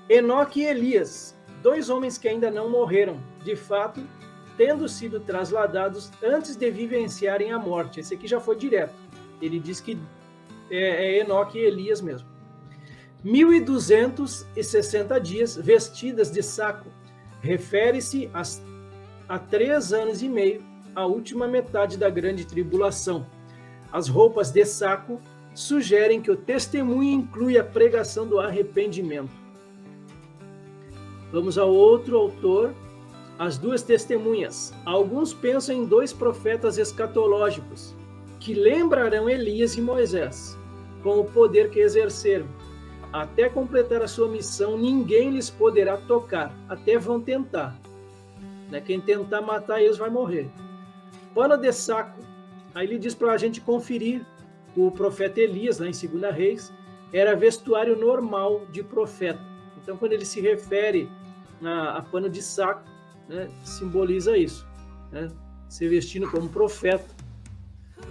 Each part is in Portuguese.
Enoque e Elias, 2 homens que ainda não morreram, de fato, tendo sido trasladados antes de vivenciarem a morte. Esse aqui já foi direto. Ele diz que é Enoque e Elias mesmo. 1.260 dias vestidas de saco. Refere-se a 3 anos e meio, a última metade da grande tribulação. As roupas de saco sugerem que o testemunho inclui a pregação do arrependimento. Vamos ao outro autor, as 2 testemunhas. Alguns pensam em 2 profetas escatológicos, que lembrarão Elias e Moisés, com o poder que exerceram. Até completar a sua missão, ninguém lhes poderá tocar, até vão tentar. Quem tentar matar eles vai morrer. Pano de saco. Aí ele diz para a gente conferir o profeta Elias, lá em 2 Reis, era vestuário normal de profeta. Então, quando ele se refere a pano de saco, simboliza isso, se vestindo como profeta,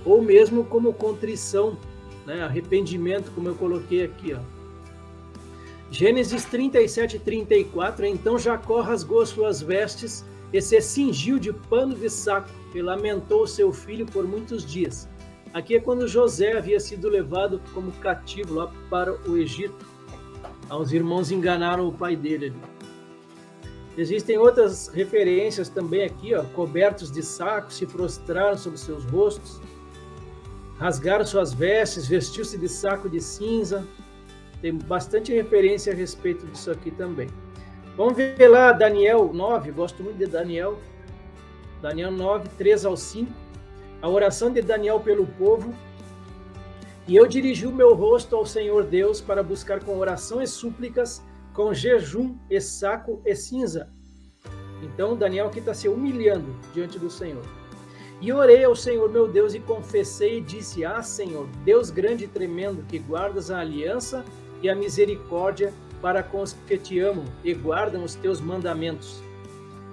ou mesmo como contrição, arrependimento, como eu coloquei aqui. Gênesis 37, 34, então Jacó rasgou suas vestes e se cingiu de pano de saco e lamentou seu filho por muitos dias. Aqui é quando José havia sido levado como cativo lá para o Egito. Os irmãos enganaram o pai dele ali. Existem outras referências também aqui, cobertos de saco, se prostraram sobre seus rostos, rasgaram suas vestes, vestiu-se de saco de cinza. Tem bastante referência a respeito disso aqui também. Vamos ver lá Daniel 9, gosto muito de Daniel. Daniel 9, 3 ao 5. A oração de Daniel pelo povo. E eu dirigi o meu rosto ao Senhor Deus para buscar com oração e súplicas, com jejum e saco e cinza. Então Daniel aqui está se humilhando diante do Senhor. E orei ao Senhor meu Deus e confessei e disse: Senhor, Deus grande e tremendo, que guardas a aliança e a misericórdia para com os que te amam e guardam os teus mandamentos.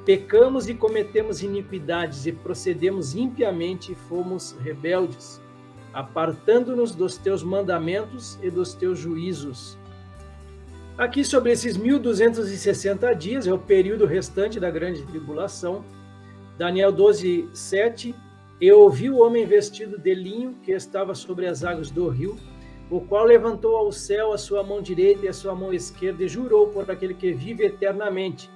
Pecamos e cometemos iniquidades e procedemos impiamente e fomos rebeldes, apartando-nos dos teus mandamentos e dos teus juízos. Aqui sobre esses 1.260 dias, é o período restante da grande tribulação. Daniel 12, 7. Eu ouvi o homem vestido de linho que estava sobre as águas do rio, o qual levantou ao céu a sua mão direita e a sua mão esquerda e jurou por aquele que vive eternamente,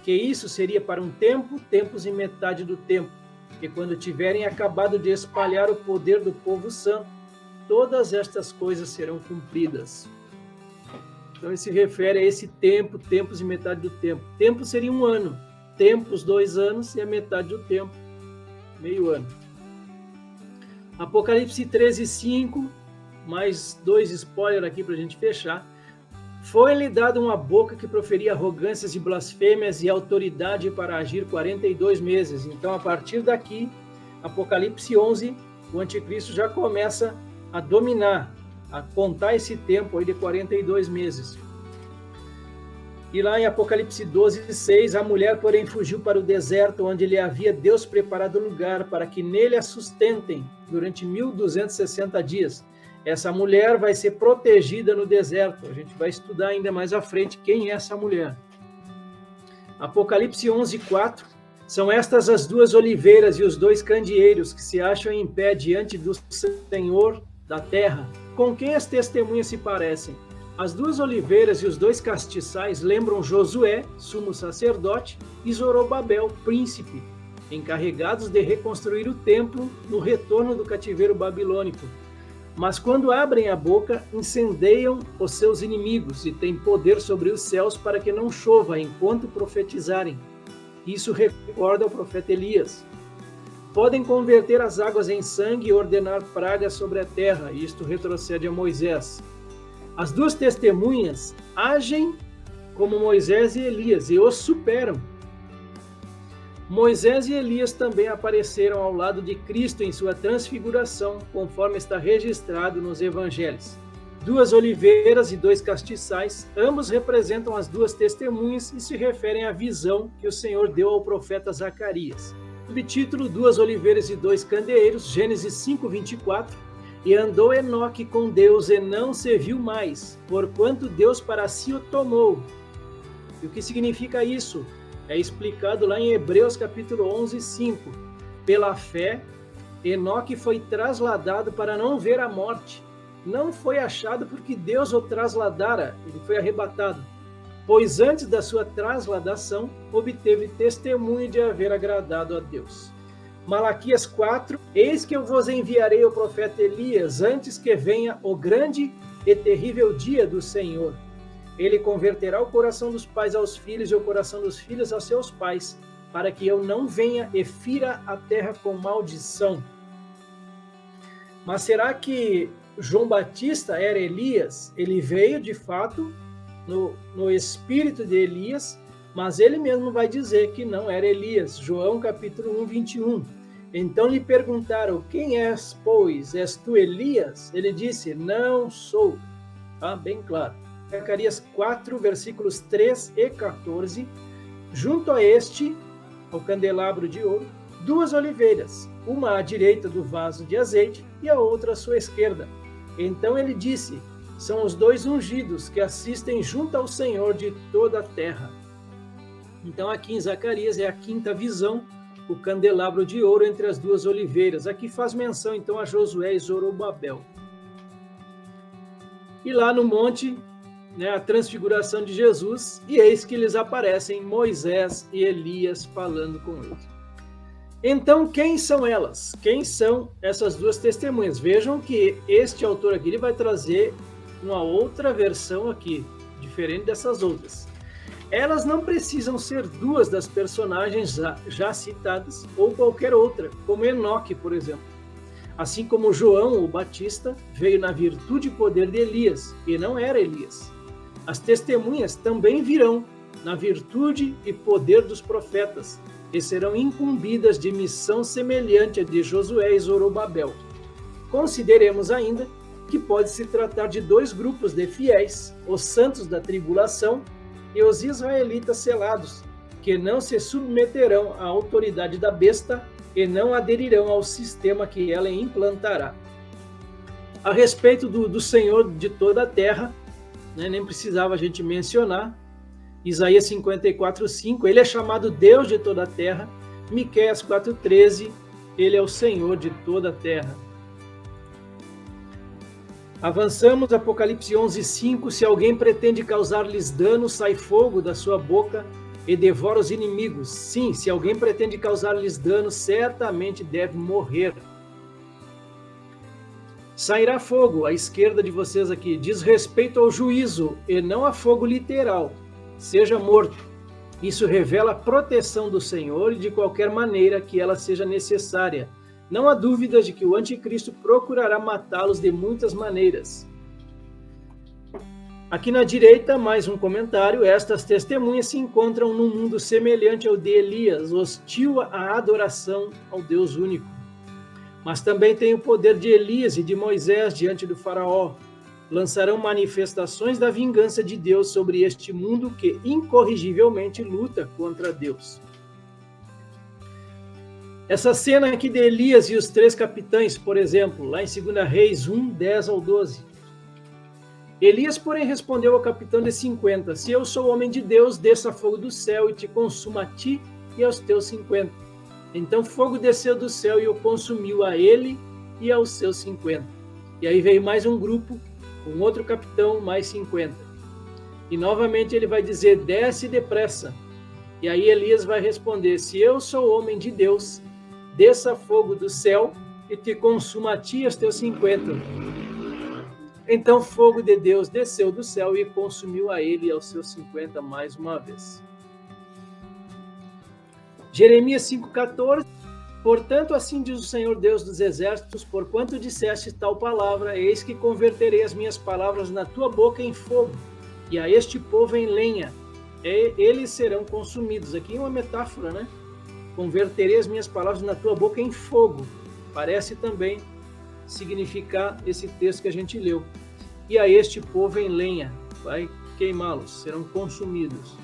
que isso seria para um tempo, tempos e metade do tempo, que quando tiverem acabado de espalhar o poder do povo santo, todas estas coisas serão cumpridas. Então ele se refere a esse tempo, tempos e metade do tempo. Tempo seria 1 ano, tempos 2 anos e a metade do tempo, meio ano. Apocalipse 13, 5, mais 2 spoilers aqui para a gente fechar. Foi-lhe dada uma boca que proferia arrogâncias e blasfêmias e autoridade para agir 42 meses. Então, a partir daqui, Apocalipse 11, o anticristo já começa a dominar, a contar esse tempo aí de 42 meses. E lá em Apocalipse 12, 6, a mulher, porém, fugiu para o deserto, onde lhe havia Deus preparado lugar para que nele a sustentem durante 1.260 dias. Essa mulher vai ser protegida no deserto. A gente vai estudar ainda mais à frente quem é essa mulher. Apocalipse 11, 4. São estas as 2 oliveiras e os 2 candeeiros que se acham em pé diante do Senhor da terra. Com quem as testemunhas se parecem? As 2 oliveiras e os 2 castiçais lembram Josué, sumo sacerdote, e Zorobabel, príncipe, encarregados de reconstruir o templo no retorno do cativeiro babilônico. Mas quando abrem a boca, incendeiam os seus inimigos e têm poder sobre os céus para que não chova enquanto profetizarem. Isso recorda o profeta Elias. Podem converter as águas em sangue e ordenar pragas sobre a terra. Isto retrocede a Moisés. As 2 testemunhas agem como Moisés e Elias e os superam. Moisés e Elias também apareceram ao lado de Cristo em sua transfiguração, conforme está registrado nos evangelhos. 2 oliveiras e 2 castiçais, ambos representam as 2 testemunhas e se referem à visão que o Senhor deu ao profeta Zacarias. Subtítulo: 2 oliveiras e 2 candeeiros, Gênesis 5, 24. E andou Enoque com Deus e não se viu mais, porquanto Deus para si o tomou. E o que significa isso? É explicado lá em Hebreus capítulo 11, 5. Pela fé, Enoque foi trasladado para não ver a morte. Não foi achado porque Deus o trasladara, ele foi arrebatado. Pois antes da sua trasladação, obteve testemunho de haver agradado a Deus. Malaquias 4, eis que eu vos enviarei o profeta Elias, antes que venha o grande e terrível dia do Senhor. Ele converterá o coração dos pais aos filhos e o coração dos filhos aos seus pais, para que eu não venha e fira a terra com maldição. Mas será que João Batista era Elias? Ele veio, de fato, no espírito de Elias, mas ele mesmo vai dizer que não era Elias. João capítulo 1, 21. Então lhe perguntaram, quem és, pois? És tu Elias? Ele disse, não sou. Tá bem claro. Zacarias 4, versículos 3 e 14. Junto a este, ao candelabro de ouro, 2 oliveiras, uma à direita do vaso de azeite e a outra à sua esquerda. Então ele disse, são os 2 ungidos que assistem junto ao Senhor de toda a terra. Então aqui em Zacarias é a 5ª visão, o candelabro de ouro entre as 2 oliveiras. Aqui faz menção então a Josué e Zorobabel. E lá no monte, a transfiguração de Jesus, e eis que lhes aparecem Moisés e Elias falando com eles. Então, quem são elas? Quem são essas 2 testemunhas? Vejam que este autor aqui ele vai trazer uma outra versão aqui, diferente dessas outras. Elas não precisam ser 2 das personagens já citadas, ou qualquer outra, como Enoque, por exemplo. Assim como João, o Batista, veio na virtude e poder de Elias, e não era Elias. As testemunhas também virão na virtude e poder dos profetas, e serão incumbidas de missão semelhante à de Josué e Zorobabel. Consideremos ainda que pode se tratar de 2 grupos de fiéis, os santos da tribulação e os israelitas selados, que não se submeterão à autoridade da besta e não aderirão ao sistema que ela implantará. A respeito do Senhor de toda a terra, nem precisava a gente mencionar, Isaías 54, 5, ele é chamado Deus de toda a terra. Miqueias 4, 13, ele é o Senhor de toda a terra. Avançamos, Apocalipse 11, 5, se alguém pretende causar-lhes dano, sai fogo da sua boca e devora os inimigos. Sim, se alguém pretende causar-lhes dano, certamente deve morrer. Sairá fogo à esquerda de vocês aqui, diz respeito ao juízo e não a fogo literal. Seja morto. Isso revela a proteção do Senhor e de qualquer maneira que ela seja necessária. Não há dúvida de que o anticristo procurará matá-los de muitas maneiras. Aqui na direita, mais um comentário. Estas testemunhas se encontram num mundo semelhante ao de Elias, hostil à adoração ao Deus único. Mas também tem o poder de Elias e de Moisés diante do faraó. Lançarão manifestações da vingança de Deus sobre este mundo que incorrigivelmente luta contra Deus. Essa cena aqui de Elias e os 3 capitães, por exemplo, lá em 2 Reis 1, 10 ao 12. Elias, porém, respondeu ao capitão de 50, se eu sou homem de Deus, desça fogo do céu e te consuma a ti e aos teus 50. Então fogo desceu do céu e o consumiu a ele e aos seus 50. E aí veio mais um grupo, com outro capitão, mais 50. E novamente ele vai dizer, desce depressa. E aí Elias vai responder, se eu sou homem de Deus, desça fogo do céu e te consuma a ti e aos teus 50. Então fogo de Deus desceu do céu e consumiu a ele e aos seus 50 mais uma vez. Jeremias 5,14. Portanto, assim diz o Senhor Deus dos exércitos, porquanto disseste tal palavra, eis que converterei as minhas palavras na tua boca em fogo, e a este povo em lenha, e eles serão consumidos. Aqui é uma metáfora, né? Converterei as minhas palavras na tua boca em fogo. Parece também significar esse texto que a gente leu. E a este povo em lenha, vai queimá-los, serão consumidos.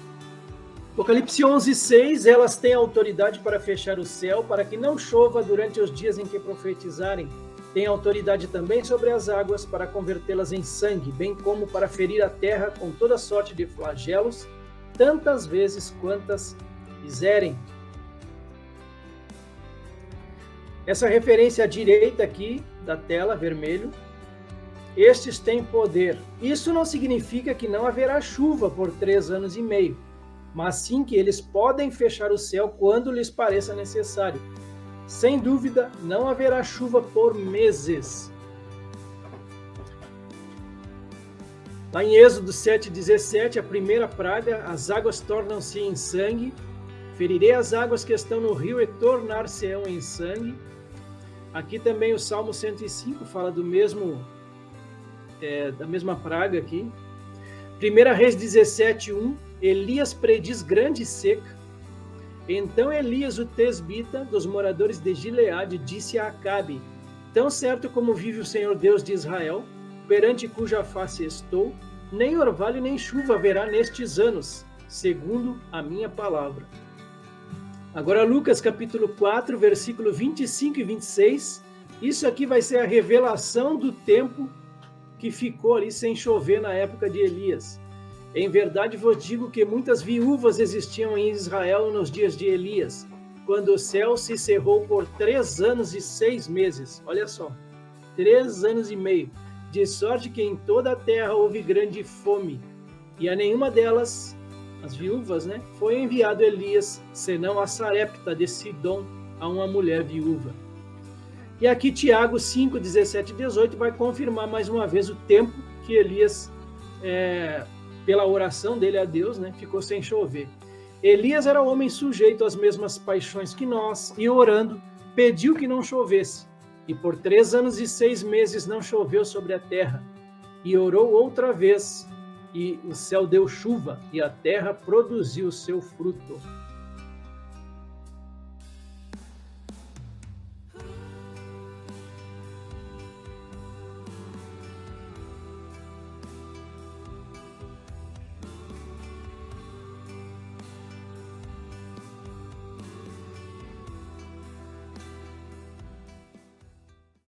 Apocalipse 11, 6, elas têm autoridade para fechar o céu, para que não chova durante os dias em que profetizarem. Têm autoridade também sobre as águas, para convertê-las em sangue, bem como para ferir a terra com toda sorte de flagelos, tantas vezes quantas quiserem. Essa referência à direita aqui da tela, vermelho, estes têm poder. Isso não significa que não haverá chuva por 3 anos e meio, mas sim que eles podem fechar o céu quando lhes pareça necessário. Sem dúvida, não haverá chuva por meses. Lá em Êxodo 7,17, a primeira praga, as águas tornam-se em sangue. Ferirei as águas que estão no rio e tornar-se-ão em sangue. Aqui também o Salmo 105 fala do mesmo, da mesma praga aqui. 1 Reis 17:1, Elias prediz grande seca. Então Elias, o tesbita, dos moradores de Gileade, disse a Acabe: Tão certo como vive o Senhor Deus de Israel, perante cuja face estou, nem orvalho nem chuva haverá nestes anos, segundo a minha palavra. Agora Lucas capítulo 4, versículo 25 e 26, isso aqui vai ser a revelação do tempo que ficou ali sem chover na época de Elias. Em verdade vos digo que muitas viúvas existiam em Israel nos dias de Elias, quando o céu se cerrou por 3 anos e 6 meses. Olha só, 3 anos e meio. De sorte que em toda a terra houve grande fome, e a nenhuma delas, as viúvas, foi enviado Elias, senão a Sarepta de Sidom, a uma mulher viúva. E aqui Tiago 5, 17 e 18 vai confirmar mais uma vez o tempo que Elias, pela oração dele a Deus, ficou sem chover. Elias era homem sujeito às mesmas paixões que nós, e orando, pediu que não chovesse. E por 3 anos e 6 meses não choveu sobre a terra. E orou outra vez, e o céu deu chuva, e a terra produziu o seu fruto.